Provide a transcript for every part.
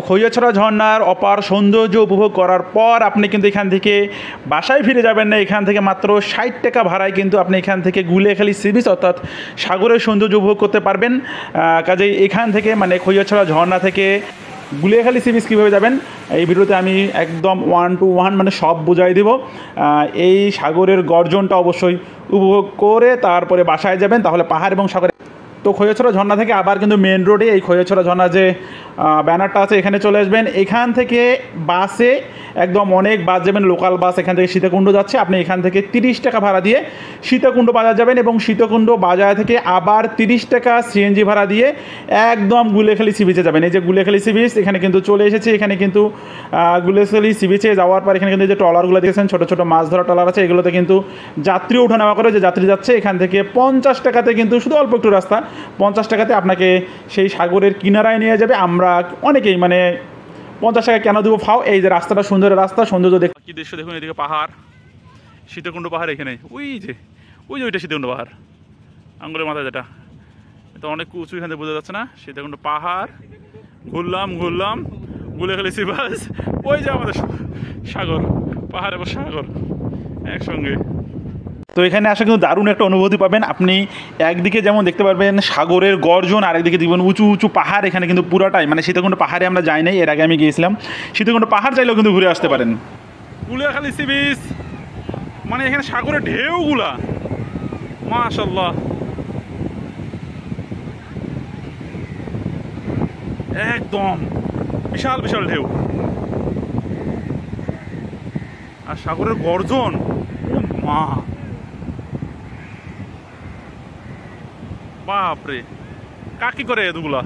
খৈয়াছড়া ঝর্ণার অপার সৌন্দর্য উপভোগ করার পর আপনি কিন্তু এখান থেকে বাসায় ফিরে যাবেন না, এখান থেকে মাত্র 60 টাকা ভাড়ায় কিন্তু আপনি এখান থেকে গুলিয়াখালী সি বিচ অর্থাৎ সাগরের সৌন্দর্য উপভোগ করতে পারবেন। কাজেই এখান থেকে মানে খৈয়াছড়া ঝর্ণা থেকে গুলিয়াখালী সি বিচ কীভাবে যাবেন এই ভিডিওতে আমি একদম 1 to 1 মানে সব বুঝাই দেব। এই সাগরের গর্জনটা অবশ্যই উপভোগ করে তারপরে বাসায় যাবেন, তাহলে পাহাড় এবং সাগরে। তো খৈয়াছড়া ঝর্ণা থেকে আবার কিন্তু মেন রোডে এই খৈয়াছড়া ঝর্ণা যে ব্যানারটা আছে এখানে চলে আসবেন। এখান থেকে বাসে একদম অনেক বাস যাবেন, লোকাল বাস এখান থেকে সীতাকুণ্ড যাচ্ছে। আপনি এখান থেকে 30 টাকা ভাড়া দিয়ে সীতাকুণ্ড বাজার যাবেন এবং সীতাকুণ্ড বাজার থেকে আবার 30 টাকা সিএনজি ভাড়া দিয়ে একদম গুলিয়াখালী সি বিচে যাবেন। এই যে গুলিয়াখালী সি বিচ এখানে কিন্তু চলে এসেছে। এখানে কিন্তু গুলিয়াখালী সি বিচে যাওয়ার পর এখানে কিন্তু যে ট্রলারগুলো দেখেছেন ছোটো ছোটো মাছ ধরা ট্রলার আছে, এগুলোতে কিন্তু যাত্রী ওঠা নেওয়া করে। যে যাত্রী যাচ্ছে এখান থেকে 50 টাকাতে কিন্তু শুধু অল্প একটু রাস্তা, 50 টাকাতে আপনাকে সেই সাগরের কিনারায় নিয়ে যাবে। আমরা অনেকেই মানে 50 টাকা কেন দেবো ফাও, এই যে রাস্তাটা সুন্দর রাস্তা, সৌন্দর্য দেখ কি দৃশ্য দেখুন। এদিকে পাহাড়, সীতাকুণ্ড পাহাড়, এখানে ওই যে ওইটা সীতাকুণ্ড পাহাড় আঙ্গুলের মাথায় যেটা, এটা অনেক উঁচু, এখানে বোঝা যাচ্ছে না। সীতাকুণ্ড পাহাড় ঘুরলাম গুলিয়াখালী সি বিচ, ওই যে আমাদের সাগর, পাহাড় এবং সাগর একসঙ্গে। তো এখানে আসলে কিন্তু দারুণ একটা অনুভূতি পাবেন আপনি। একদিকে যেমন দেখতে পারবেন সাগরের গর্জন, আরেকদিকে দেখবেন উঁচু উঁচু পাহাড়। এখানে কিন্তু পুরাটাই মানে সীতাকুণ্ড পাহাড়ে আমরা যাই নাই, এর আগে আমি গিয়েছিলাম। সীতাকুণ্ড পাহাড় চাইলেও কিন্তু ঘুরে আসতে পারেন। গুলিয়াখালী সি বিচ মানে এখানে সাগরের ঢেউগুলা মাশাআল্লাহ একদম বিশাল বিশাল ঢেউ আর সাগরের গর্জন, মা বাপরে কাকি করে এগুলা।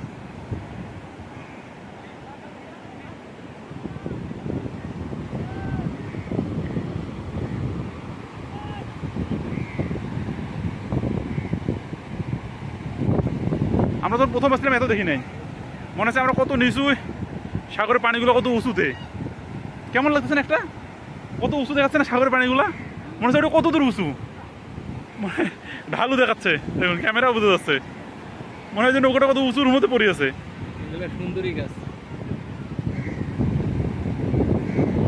আমরা তো প্রথম আসলাম এত দেখি নাই, মনে হচ্ছে আমরা কত নিচু, সাগরের পানিগুলো কত উঁচুতে। কেমন লাগতেছে না একটা, কত উঁচু দেখাচ্ছে না সাগরের পানিগুলা, মনে হচ্ছে ওটা কত দূর উঁচু, মানে ঢালু দেখাচ্ছে। দেখুন ক্যামেরাও বোঝা যাচ্ছে, মনে হয় যে নৌকাটা কত উঁচুর মধ্যে পড়িয়েছে। সুন্দরী গাছ।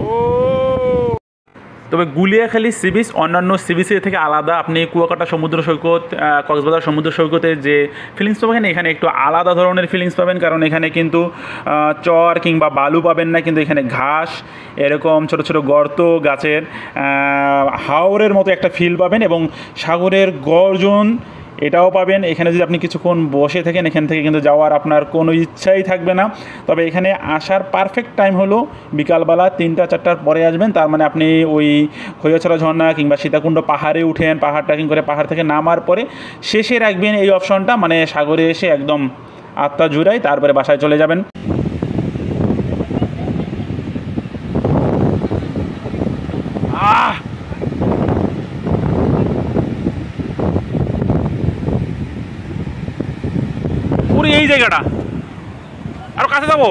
ও তবে গুলিয়াখালী সি বিচ অন্যান্য সি বিচের থেকে আলাদা। আপনি কুয়াকাটা সমুদ্র সৈকত, কক্সবাজার সমুদ্র সৈকতে যে ফিলিংস পাবেন এখানে একটু আলাদা ধরনের ফিলিংস পাবেন, কারণ এখানে কিন্তু চর কিংবা বালু পাবেন না, কিন্তু এখানে ঘাস, এরকম ছোট ছোট গর্ত, গাছের হাওরের মতো একটা ফিল পাবেন এবং সাগরের গর্জন এটাও পাবেন। এখানে যদি আপনি কিছুক্ষণ বসে থাকেন এখান থেকে কিন্তু যাওয়ার আপনার কোনো ইচ্ছাই থাকবে না। তবে এখানে আসার পারফেক্ট টাইম হলো বিকালবেলা 3টা-4টার পরে আসবেন। তার মানে আপনি ওই খৈয়াছড়া ঝর্ণা কিংবা সীতাকুণ্ড পাহাড়ে উঠেন, পাহাড় ট্রেকিং করে পাহাড় থেকে নামার পরে শেষে রাখবেন এই অপশনটা, মানে সাগরে এসে একদম আত্মা জুড়াই তারপরে বাসায় চলে যাবেন। এই জায়গাটা আরো কাছে যাবো,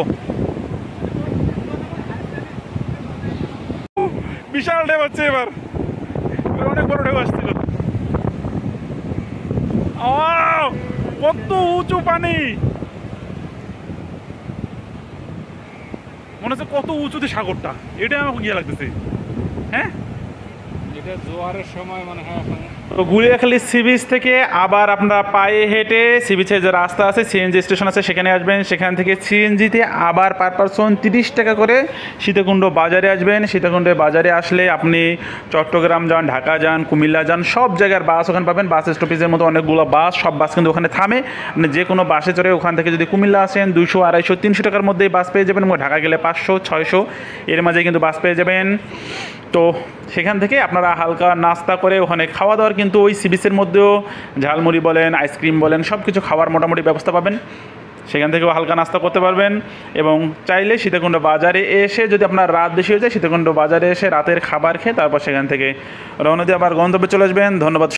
বিশাল ঢেউ হচ্ছে এবার, অনেক বড় ঢেউ আসছিল। কত উঁচু পানি, মনে হচ্ছে কত উঁচুতে সাগরটা, এটা আমাকে গিয়ে লাগতেছে। হ্যাঁ এটা জোয়ারের সময় মনে হয়। তো গুলিয়াখালী সি বিচ থেকে আবার আপনারা পায়ে হেঁটে সি বিচের যে রাস্তা আছে, সিএনজি স্টেশন আছে, সেখানে আসবেন। সেখান থেকে সিএনজিতে আবার পার পারসন 30 টাকা করে সীতাকুণ্ড বাজারে আসবেন। সীতাকুণ্ড বাজারে আসলে আপনি চট্টগ্রাম যান, ঢাকা যান, কুমিল্লা যান, সব জায়গার বাস ওখানে পাবেন। বাস স্টপেজের মতো অনেকগুলো বাস, সব বাস কিন্তু ওখানে থামে। মানে যে কোনো বাসে চড়ে ওখান থেকে যদি কুমিল্লা আসেন 200, 250, 300 টাকার মধ্যেই বাস পেয়ে যাবেন, এবং ঢাকা গেলে 500, 600 এর মাঝে কিন্তু বাস পেয়ে যাবেন। তো সেখান থেকে আপনারা হালকা নাস্তা করে ওখানে খাওয়া দাওয়ার কিন্তু ওই সি বিচের মধ্যেও ঝালমুড়ি বলেন, আইসক্রিম বলেন, সব কিছু খাওয়ার মোটামুটি ব্যবস্থা পাবেন। সেখান থেকেও হালকা নাস্তা করতে পারবেন। এবং চাইলে সীতাকুণ্ড বাজারে এসে যদি আপনার রাত বেশি হয়ে যায়, সীতাকুণ্ড বাজারে এসে রাতের খাবার খেয়ে তারপর সেখান থেকে রওনা দিয়ে আবার গন্তব্যে চলে আসবেন। ধন্যবাদ।